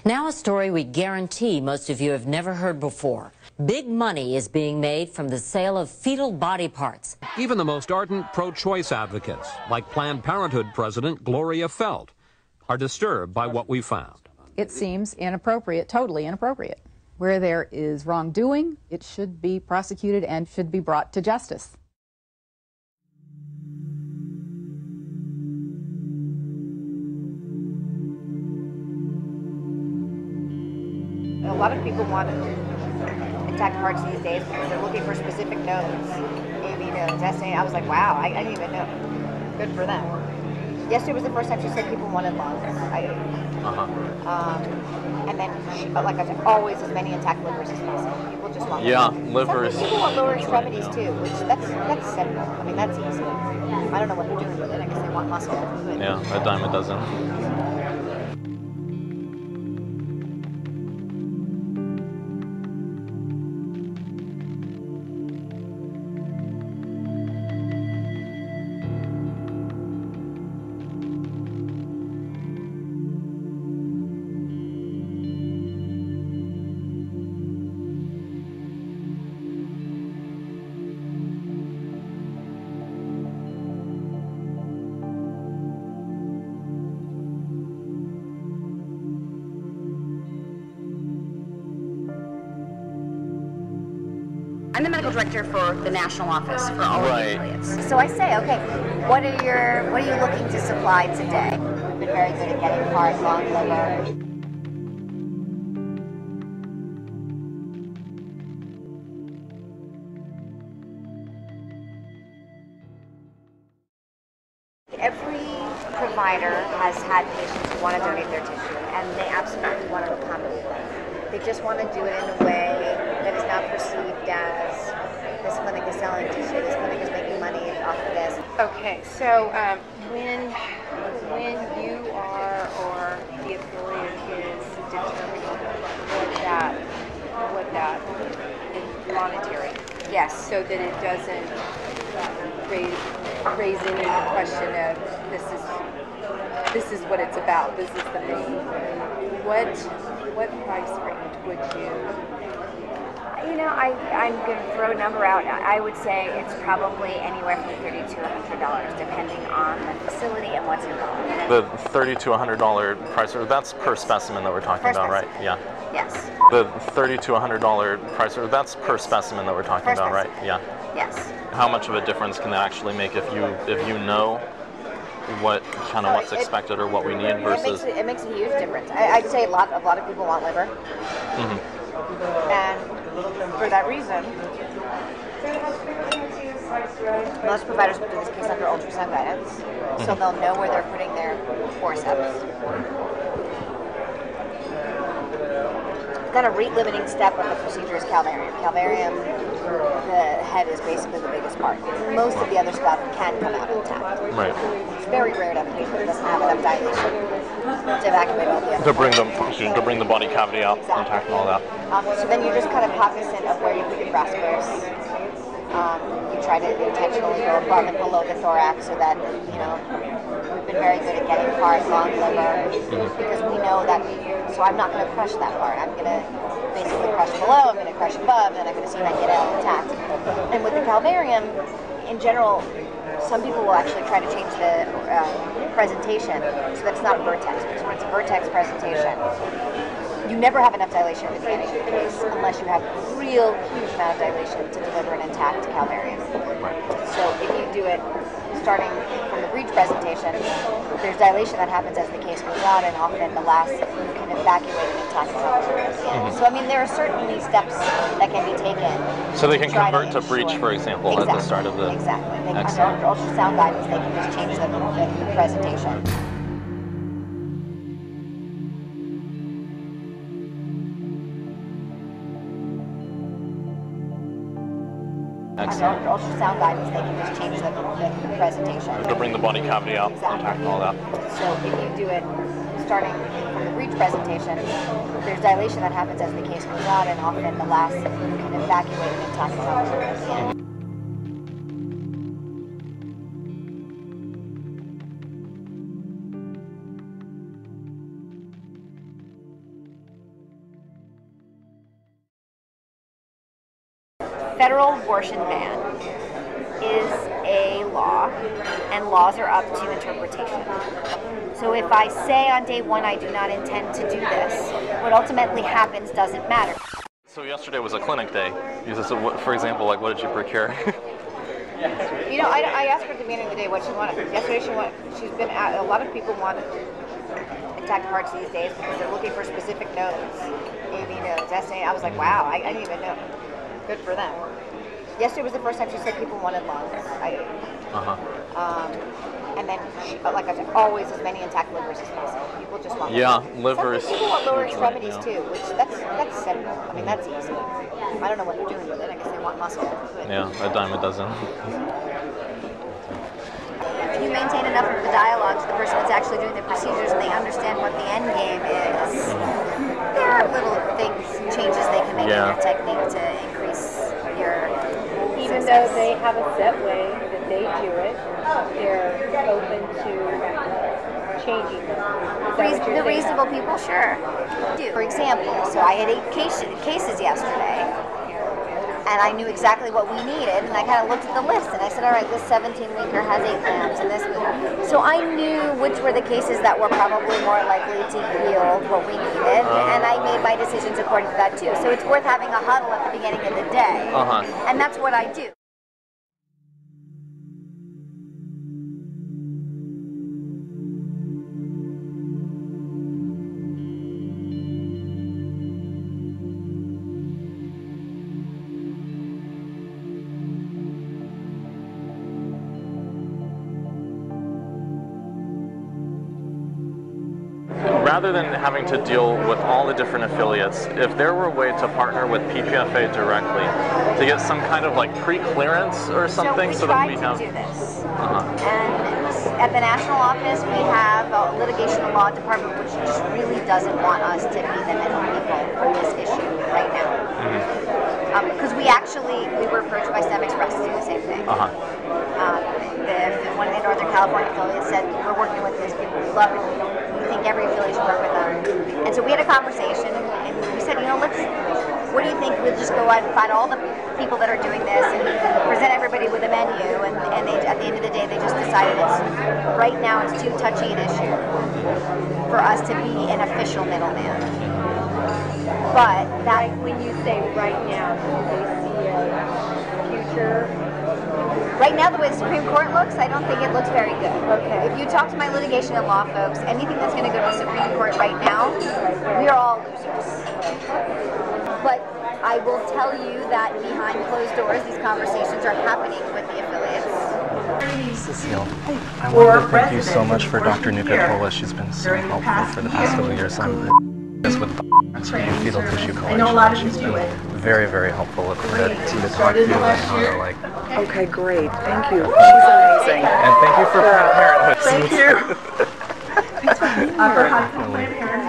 Now a story we guarantee most of you have never heard before. Big money is being made from the sale of fetal body parts. Even the most ardent pro-choice advocates, like Planned Parenthood President Gloria Feld, are disturbed by what we found. It seems inappropriate, totally inappropriate. Where there is wrongdoing, it should be prosecuted and should be brought to justice. A lot of people want intact parts these days because they're looking for specific nodes, AB nodes, SA. I was like, wow, I didn't even know. Good for them. Yesterday was the first time she said people wanted lungs. And then, like I said, always as many intact livers as possible. People just want livers. Some people want lower extremities too, which that's simple. I mean, that's easy. I don't know what they're doing with it. I guess they want muscle. Yeah, a dime a dozen. I'm the medical director for the national office for all of the affiliates. So I say, okay, what are you looking to supply today? We've been very good at getting heart, lung, liver. Every provider has had patients who want to donate their tissue, and they absolutely want to accommodate them. They just want to do it in a way that is not perceived as this clinic is selling tissue, this clinic is making money off of this. Okay, so when you are or the affiliate is determining what that is monetary, yes, so that it doesn't raise any question of this is what it's about. This is the main. What price range would you? You know, I'm going to throw a number out. I would say it's probably anywhere from $30 to $100, depending on the facility and what's involved. The $30 to $100 price, that's per specimen that we're talking about, right? Yeah. Yes. The $30 to $100 price, that's per specimen that we're talking about, right? Yeah. Yes. How much of a difference can that actually make if you know what's expected or what we need versus? It makes a huge difference. I'd say a lot of people want liver, and for that reason, most providers will do this case under ultrasound guidance, so they'll know where they're putting their forceps. Kind of rate-limiting step of the procedure is calvarium. Calvarium, the head is basically the biggest part. Most of the other stuff can come out intact. Right. It's very rare to have a patient that doesn't have enough dilation to evacuate all the other to bring the body cavity out intact and all that. So then you're just kind of cognizant of where you put your graspers. You try to intentionally go above and below the thorax so that, we've been very good at getting heart, lung, liver, because we know that, so I'm not going to crush that part. I'm going to basically crush below, I'm going to crush above, and I'm going to see if I can get it intact. And with the calvarium, in general, some people will actually try to change the presentation so that it's not a vertex, because when it's a vertex presentation, you never have enough dilation at the beginning of the case unless you have a real huge amount of dilation to deliver an intact calvarium. So if you do it starting from the breech presentation, there's dilation that happens as the case goes on, and often the last you can evacuate an intact calvarium. So I mean, there are certainly steps that can be taken. So they can convert to breech, for example, at the start of the. Exactly. Under ultrasound guidance, they can just change the presentation. Under ultrasound guidance, they can just change the presentation. To bring the body cavity out intact and all that. So if you do it starting from the breech presentation, there's dilation that happens as the case goes on, and often the last you can evacuate an intact calvarium. federal abortion ban is a law, and laws are up to interpretation. So if I say on day one I do not intend to do this, what ultimately happens doesn't matter. So yesterday was a clinic day. So what, for example, like what did you procure? You know, I asked her at the beginning of the day what she wanted. Yesterday she's been at, a lot of people want intact hearts these days because they're looking for specific nodes. AB nodes, SA. I was like, wow, I didn't even know. Good for them. Yesterday was the first time she said people wanted lungs. And then, like I said, always as many intact livers as possible. People just want livers. Some people want lower extremities too, which that's simple. I mean, that's easy. I don't know what they're doing with it. I guess they want muscle. But Yeah, a dime a dozen. If you maintain enough of the dialogue to the person that's actually doing the procedures and they understand what the end game is, there are little things, changes they can make in your technique to increase your Even success. though they have a set way that they do it, they're open to changing them. The reasonable people, sure. For example, so I had 8 cases yesterday, and I knew exactly what we needed, and I kind of looked at the list, and I said, all right, this 17-weeker has 8 lambs, and this. So I knew which were the cases that were probably more likely to yield what we needed, and I made my decisions according to that too. So it's worth having a huddle at the beginning of the day, and that's what I do. Rather than having to deal with all the different affiliates, if there were a way to partner with PPFA directly to get some kind of like pre-clearance or something, so that we have. Do this. And at the national office, we have a litigation and law department, which just really doesn't want us to be the middle people for this issue right now. Because we were approached by STEM Express to do the same thing. One of the Northern California affiliates said, we're working with these people, we love it, we think every affiliate should work with them. And so we had a conversation, and we said, what do you think, we'll just go out and find all the people that are doing this and present everybody with a menu, and they, at the end of the day, they just decided right now it's too touchy an issue for us to be an official middleman. But that, when you say right now, do they see a future? Right now, the way the Supreme Court looks, I don't think it looks very good. Okay. If you talk to my litigation and law folks, anything that's going to go to the Supreme Court right now, we are all losers. But I will tell you that behind closed doors, these conversations are happening with the affiliates. Cecile, I want to thank you so much for Dr. Nuka-Cola. She's been so helpful for the past couple of years. I'm with fetal tissue collection. She's been very, very helpful. Look forward to talk to you and how to like. Okay, great. Thank you. She's amazing. And thank you for Planned Parenthood. Thank you. For Planned Parenthood.